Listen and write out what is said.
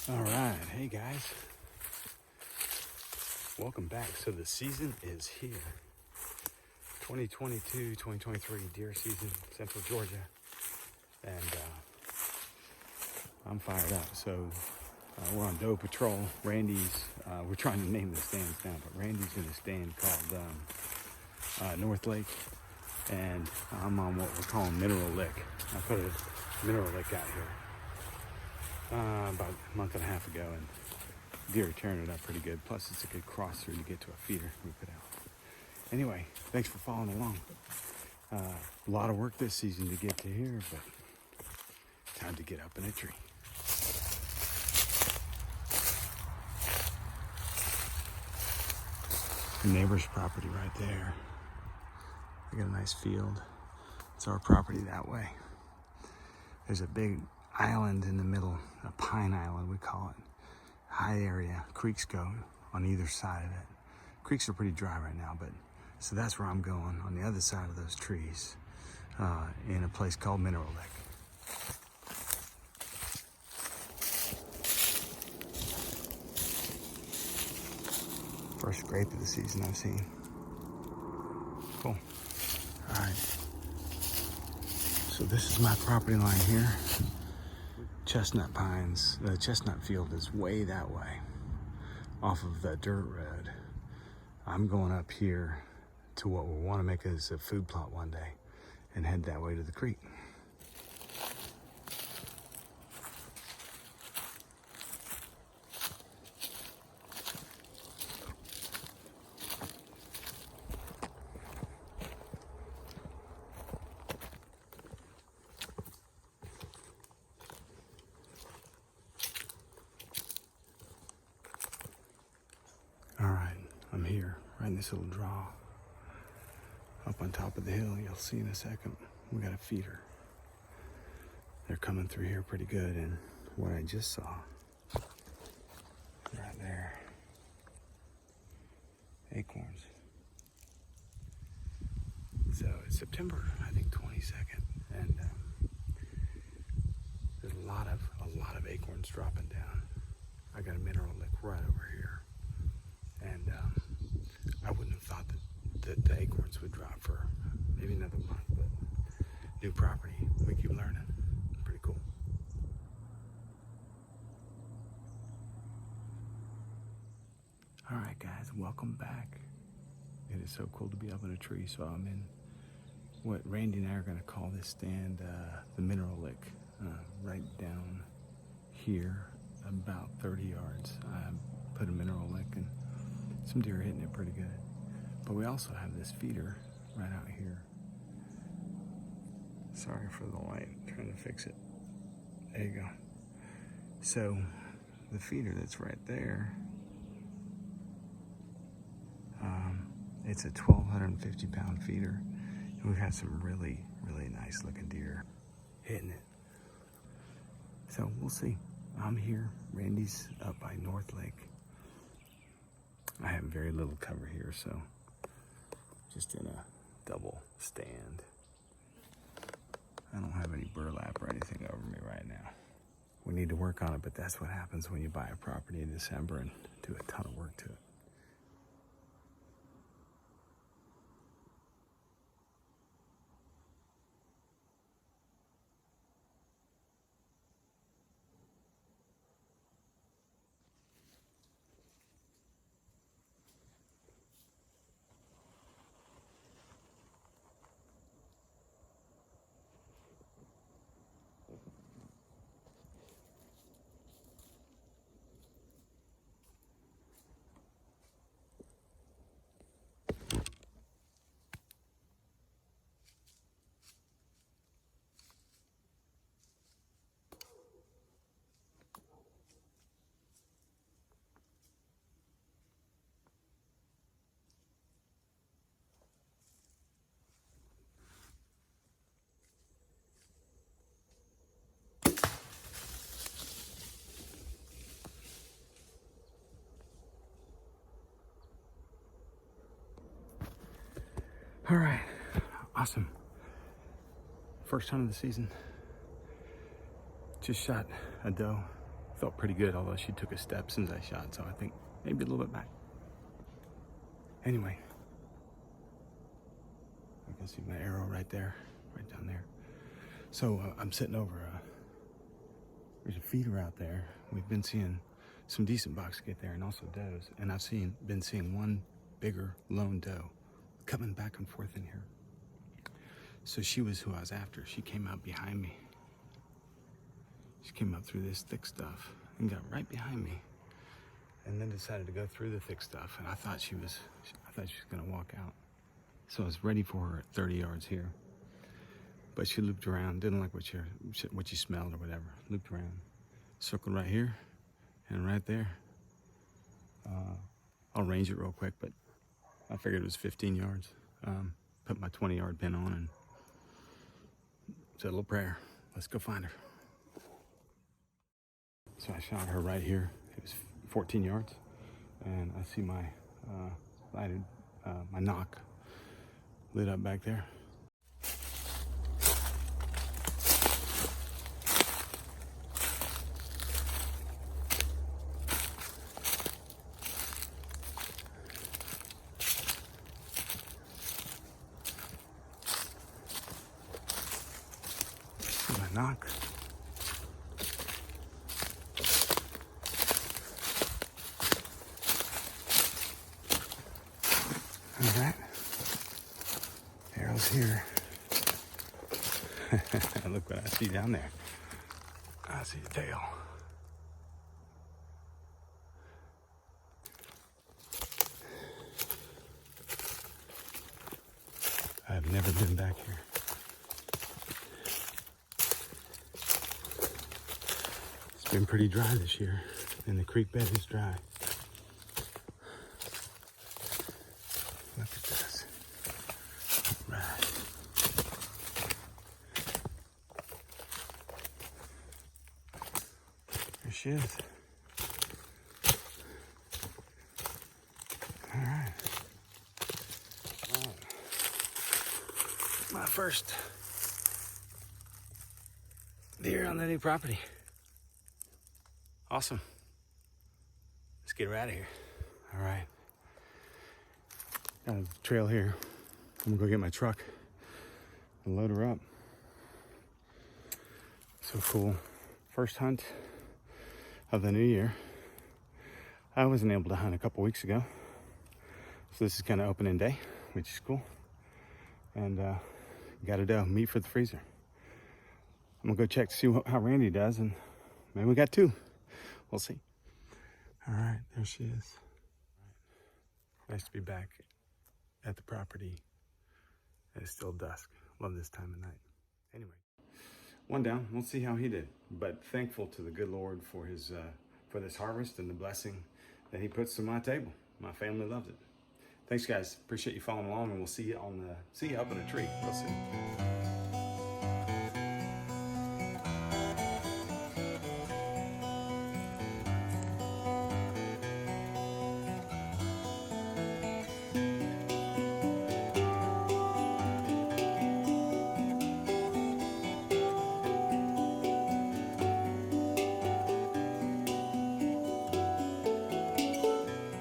All right, hey guys, welcome back. So the season is here. 2022-2023 deer season, Central Georgia, and I'm fired up. So we're on doe patrol. Randy's, we're trying to name the stands now, but Randy's in a stand called North Lake, and I'm on what we're calling Mineral Lick. I put a Mineral Lick out here about a month and a half ago, and deer are tearing it up pretty good. Plus, it's a good cross through to get to a feeder we put out. Anyway, thanks for following along. A lot of work this season to get to here, but time to get up in a tree. The neighbor's property right there. We got a nice field. It's our property that way. There's a big island in the middle, a pine island we call it. High area, creeks go on either side of it. Creeks are pretty dry right now, but so that's where I'm going, on the other side of those trees, in a place called Mineral Lick. First scrape of the season I've seen. Cool. All right. So this is my property line here. Chestnut pines. The chestnut field is way that way, off of the dirt road. I'm going up here to what we want to make as a food plot one day and head that way to the creek. All right, I'm here, right in this little draw. Up on top of the hill, you'll see in a second, we got a feeder. They're coming through here pretty good, and what I just saw, right there, acorns. So it's September, I think 22nd, and there's a lot of acorns dropping down. I got a Mineral Lick right over here. And I wouldn't have thought that the acorns would drop for maybe another month, but new property, we keep learning. Pretty cool. All right, guys, welcome back. It is so cool to be up in a tree. So I'm in what Randy and I are going to call this stand the Mineral Lick, right down here, about 30 yards. I put a Mineral Lick, and some deer are hitting it pretty good. But we also have this feeder right out here. Sorry for the light, I'm trying to fix it. There you go. So the feeder that's right there, it's a 1,250 pound feeder. And we've had some really, really nice looking deer hitting it. So we'll see. I'm here, Randy's up by North Lake. I have very little cover here, so just in a double stand. I don't have any burlap or anything over me right now. We need to work on it, but that's what happens when you buy a property in December and do a ton of work to it. All right, awesome. First hunt of the season. Just shot a doe Felt pretty good, although she took a step since I shot, so I think maybe a little bit back. Anyway, I can see my arrow right there, right down there. So I'm sitting over, there's a feeder out there. We've been seeing some decent bucks get there and also does. And I've been seeing one bigger lone doe coming back and forth in here. So she was who I was after. She came out behind me. She came up through this thick stuff and got right behind me, and then decided to go through the thick stuff. And I thought she was gonna walk out. So I was ready for her at 30 yards here. But she looped around, didn't like what she smelled or whatever. Looped around, circled right here and right there. I'll range it real quick, but I figured it was 15 yards. Put my 20-yard pin on and said a little prayer. Let's go find her. So I shot her right here. It was 14 yards, and I see my my knock lit up back there. My knock. All right, arrow's here. Look what I see down there. I see the tail. I've never been back here. It's been pretty dry this year, and the creek bed is dry. Look at this. All right. There she is. All right. My first deer on the new property. Awesome. Let's get her out of here. All right. Got a trail here. I'm gonna go get my truck and load her up. So cool. First hunt of the new year. I wasn't able to hunt a couple weeks ago, so this is kind of opening day, which is cool. And got a doe, meat for the freezer. I'm gonna go check to see how Randy does, and maybe we got two. We'll see. All right, there she is. Nice to be back at the property. It's still dusk. Love this time of night. Anyway, one down. We'll see how he did. But thankful to the good Lord for his for this harvest and the blessing that he puts to my table. My family loves it. Thanks, guys. Appreciate you following along, and we'll see you up in a tree real soon.